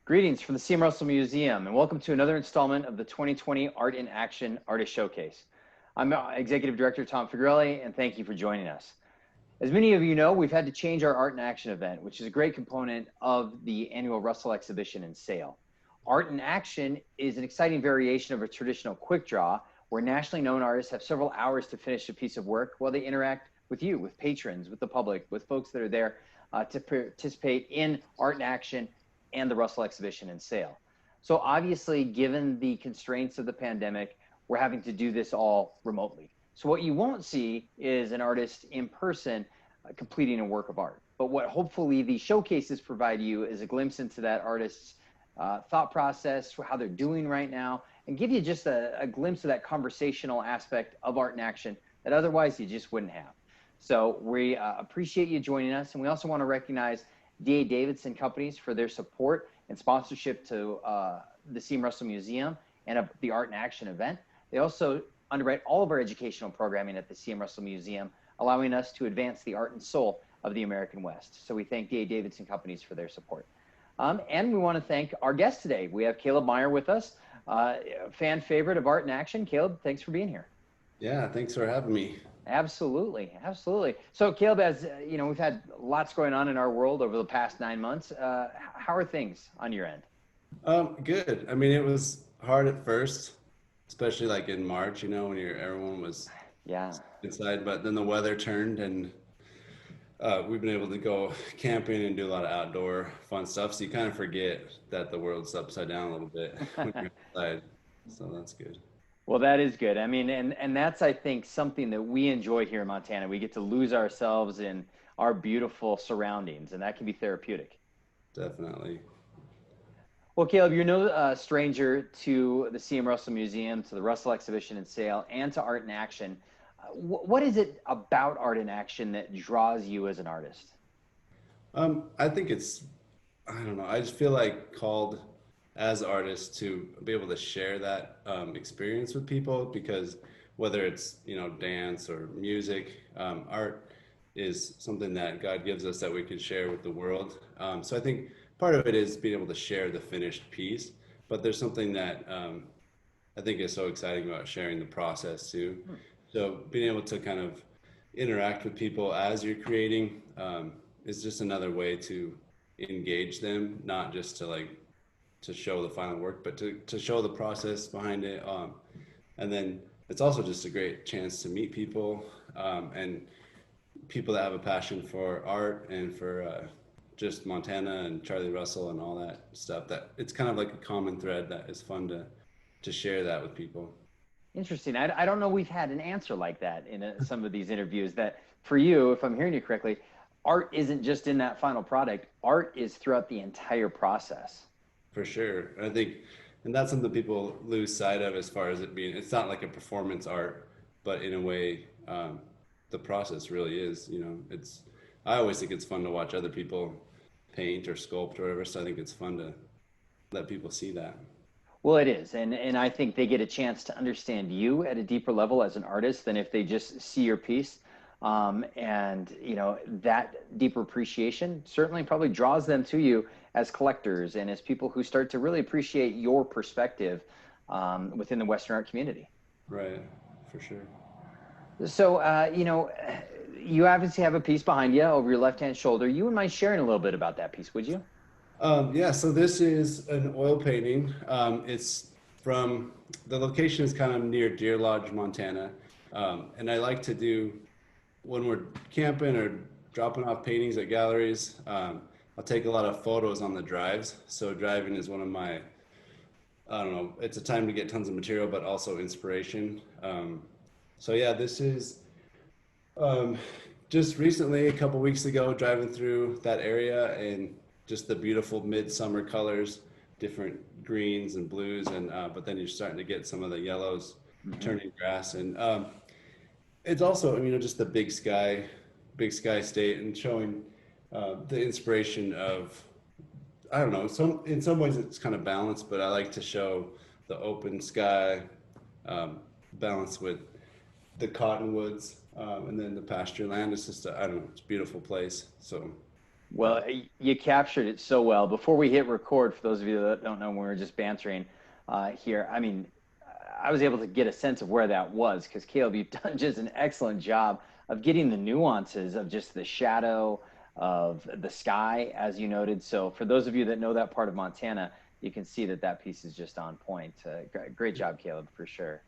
Greetings from the C.M. Russell Museum, and welcome to another installment of the 2020 Art in Action Artist Showcase. I'm Executive Director Tom Figarelle, and thank you for joining us. As many of you know, we've had to change our Art in Action event, which is a great component of the annual Russell exhibition and sale. Art in Action is an exciting variation of a traditional quick draw, where nationally known artists have several hours to finish a piece of work while they interact with you, with patrons, with the public, with folks that are there to participate in Art in Action and the Russell exhibition and sale. So obviously, given the constraints of the pandemic, we're having to do this all remotely. So what you won't see is an artist in person completing a work of art. But what hopefully these showcases provide you is a glimpse into that artist's thought process, how they're doing right now, and give you just a glimpse of that conversational aspect of Art in Action that otherwise you just wouldn't have. So we appreciate you joining us, and we also want to recognize D.A. Davidson Companies for their support and sponsorship to the C.M. Russell Museum and of the Art in Action event. They also underwrite all of our educational programming at the C.M. Russell Museum, allowing us to advance the art and soul of the American West. So we thank D.A. Davidson Companies for their support. And we want to thank our guest today. We have Caleb Meyer with us, fan favorite of Art in Action. Caleb, thanks for being here. Yeah, thanks for having me. Absolutely, absolutely. So Caleb, as you know, we've had lots going on in our world over the past 9 months. How are things on your end? Good. I mean, it was hard at first, especially like in March, you know, when everyone was inside, but then the weather turned and we've been able to go camping and do a lot of outdoor fun stuff. So you kind of forget that the world's upside down a little bit when you're outside. So that's good. Well, that is good. I mean, and that's, I think, something that we enjoy here in Montana. We get to lose ourselves in our beautiful surroundings, and that can be therapeutic. Definitely. Well, Caleb, you're no stranger to the C.M. Russell Museum, to the Russell exhibition and sale, and to Art in Action. What is it about Art in Action that draws you as an artist? I think I don't know, I just feel like called as artists to be able to share that experience with people, because whether it's, you know, dance or music, art is something that God gives us that we can share with the world. So I think part of it is being able to share the finished piece, but there's something that I think is so exciting about sharing the process too. So being able to kind of interact with people as you're creating is just another way to engage them, not just to show the final work, but to show the process behind it. And then it's also just a great chance to meet people and people that have a passion for art and for just Montana and Charlie Russell and all that stuff. That it's kind of like a common thread that is fun to share that with people. Interesting. I don't know we've had an answer like that in some of these interviews, that for you, if I'm hearing you correctly, art isn't just in that final product. Art is throughout the entire process. For sure. I think, and that's something people lose sight of as far as it being, it's not like a performance art, but in a way, the process really is, you know, I always think it's fun to watch other people paint or sculpt or whatever. So I think it's fun to let people see that. Well, it is. And I think they get a chance to understand you at a deeper level as an artist than if they just see your piece. And, you know, that deeper appreciation certainly probably draws them to you as collectors and as people who start to really appreciate your perspective within the Western art community. Right, for sure. So, you know, you obviously have a piece behind you over your left-hand shoulder. You wouldn't mind sharing a little bit about that piece, would you? Yeah, so this is an oil painting. It's from, the location is kind of near Deer Lodge, Montana. And I like to do, when we're camping or dropping off paintings at galleries, I'll take a lot of photos on the drives. So driving is one of my, I don't know, it's a time to get tons of material, but also inspiration. So yeah, this is just recently, a couple weeks ago, driving through that area and just the beautiful midsummer colors, different greens and blues, and but then you're starting to get some of the yellows turning grass. And it's also, you know, just the big sky state, and showing the inspiration of, I don't know, in some ways it's kind of balanced, but I like to show the open sky balanced with the cottonwoods and then the pasture land. It's just I don't know, it's a beautiful place. So Well, you captured it so well. Before we hit record, for those of you that don't know, we were just bantering here. I mean, I was able to get a sense of where that was because Caleb, you've done just an excellent job of getting the nuances of just the shadow of the sky, as you noted. So for those of you that know that part of Montana, you can see that that piece is just on point. Great job, Caleb, for sure.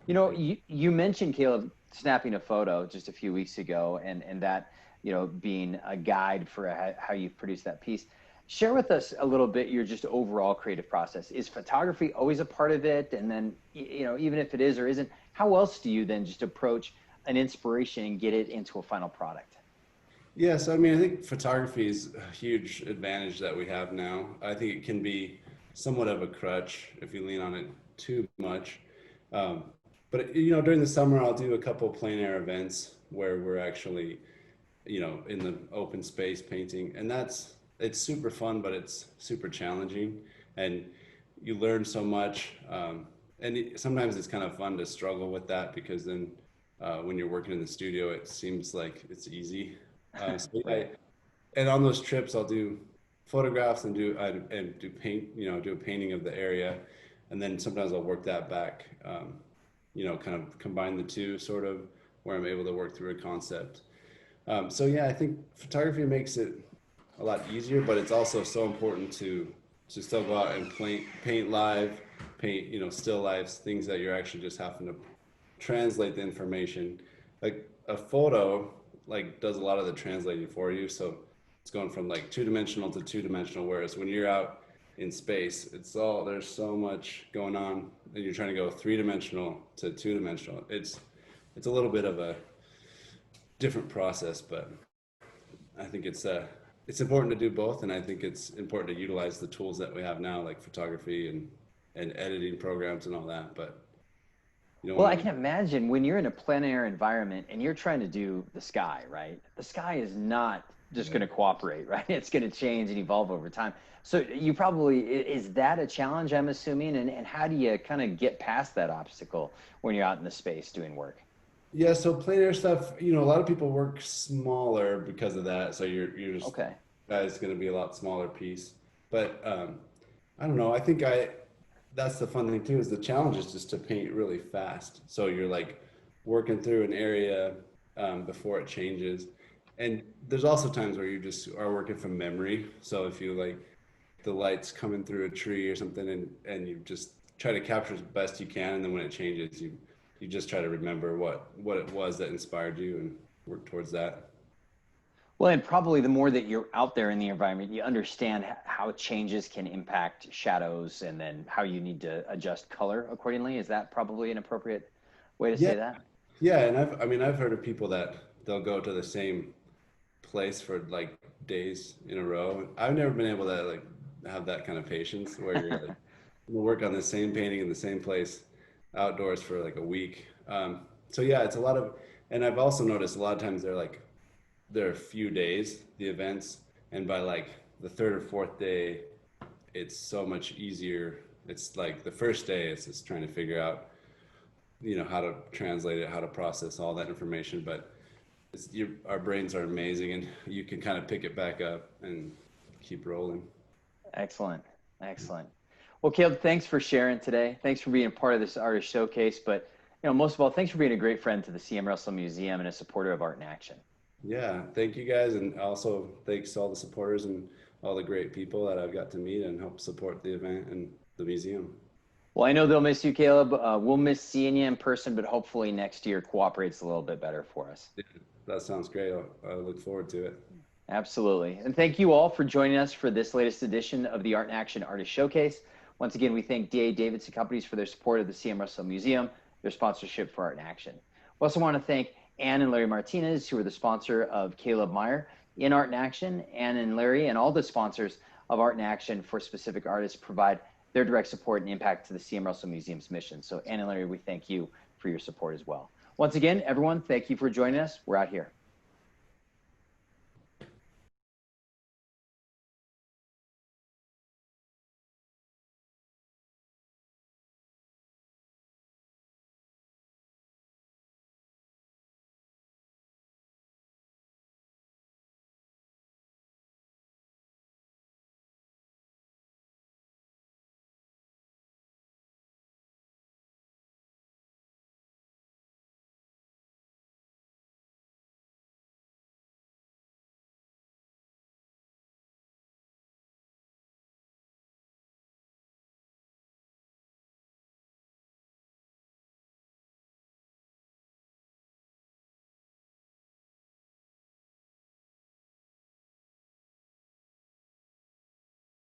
You know, you mentioned, Caleb, snapping a photo just a few weeks ago and that, you know, being a guide for how you've produced that piece. Share with us a little bit your just overall creative process. Is photography always a part of it? And then, you know, even if it is or isn't, how else do you then just approach an inspiration and get it into a final product? Yeah, so I mean, I think photography is a huge advantage that we have now. I think it can be somewhat of a crutch if you lean on it too much. Um, but you know, during the summer, I'll do a couple of plein air events where we're actually, you know, in the open space painting, and it's super fun, but it's super challenging, and you learn so much. Sometimes it's kind of fun to struggle with that because then when you're working in the studio, it seems like it's easy. Right. And on those trips, I'll do photographs and do paint, you know, do a painting of the area, and then sometimes I'll work that back, you know, kind of combine the two, sort of, where I'm able to work through a concept. So yeah, I think photography makes it a lot easier, but it's also so important to still go out and paint live, paint, you know, still lifes, things that you're actually just having to translate the information. Like a photo, like does a lot of the translating for you. So it's going from like two-dimensional to two-dimensional, whereas when you're out in space, there's so much going on, and you're trying to go three-dimensional to two-dimensional. It's a little bit of a different process, but I think it's important to do both, and I think it's important to utilize the tools that we have now, like photography and editing programs and all that. But you don't Well, want I to. can imagine when you're in a plein air environment and you're trying to do the sky, right? The sky is not just going to cooperate, right? It's going to change and evolve over time. So you probably, is that a challenge, I'm assuming? And how do you kind of get past that obstacle when you're out in the space doing work? Yeah, so plein air stuff, you know, a lot of people work smaller because of that. So you're just Okay. it's going to be a lot smaller piece. But I don't know. I think that's the fun thing too, is the challenge is just to paint really fast. So you're like working through an area before it changes. And there's also times where you just are working from memory. So if you like the lights coming through a tree or something, and you just try to capture as best you can, and then when it changes, you just try to remember what it was that inspired you and work towards that. Well, and probably the more that you're out there in the environment, you understand how changes can impact shadows and then how you need to adjust color accordingly. Is that probably an appropriate way to Yeah, say that? yeah, and I mean I've heard of people that they'll go to the same place for like days in a row. I've never been able to like have that kind of patience where you're like we'll work on the same painting in the same place outdoors for like a week. So yeah, it's a lot of, and I've also noticed a lot of times there are a few days, the events, and by like the third or fourth day, it's so much easier. It's like the first day, it's just trying to figure out, you know, how to translate it, how to process all that information. But our brains are amazing, and you can kind of pick it back up and keep rolling. Excellent. Excellent. Well, Caleb, thanks for sharing today. Thanks for being a part of this artist showcase. But, you know, most of all, thanks for being a great friend to the CM Russell Museum and a supporter of Art in Action. Yeah, thank you guys, and also thanks to all the supporters and all the great people that I've got to meet and help support the event and the museum. Well, I know they'll miss you, Caleb. We'll miss seeing you in person, but hopefully next year cooperates a little bit better for us. Yeah, that sounds great. I look forward to it. Absolutely. And thank you all for joining us for this latest edition of the Art in Action Artist Showcase. Once again, we thank D.A. Davidson Companies for their support of the CM Russell Museum, their sponsorship for Art in Action. We also want to thank Ann and Larry Martinez, who are the sponsor of Caleb Meyer in Art in Action. Ann and Larry and all the sponsors of Art in Action for specific artists provide their direct support and impact to the CM Russell Museum's mission. So Ann and Larry, we thank you for your support as well. Once again, everyone, thank you for joining us. We're out here.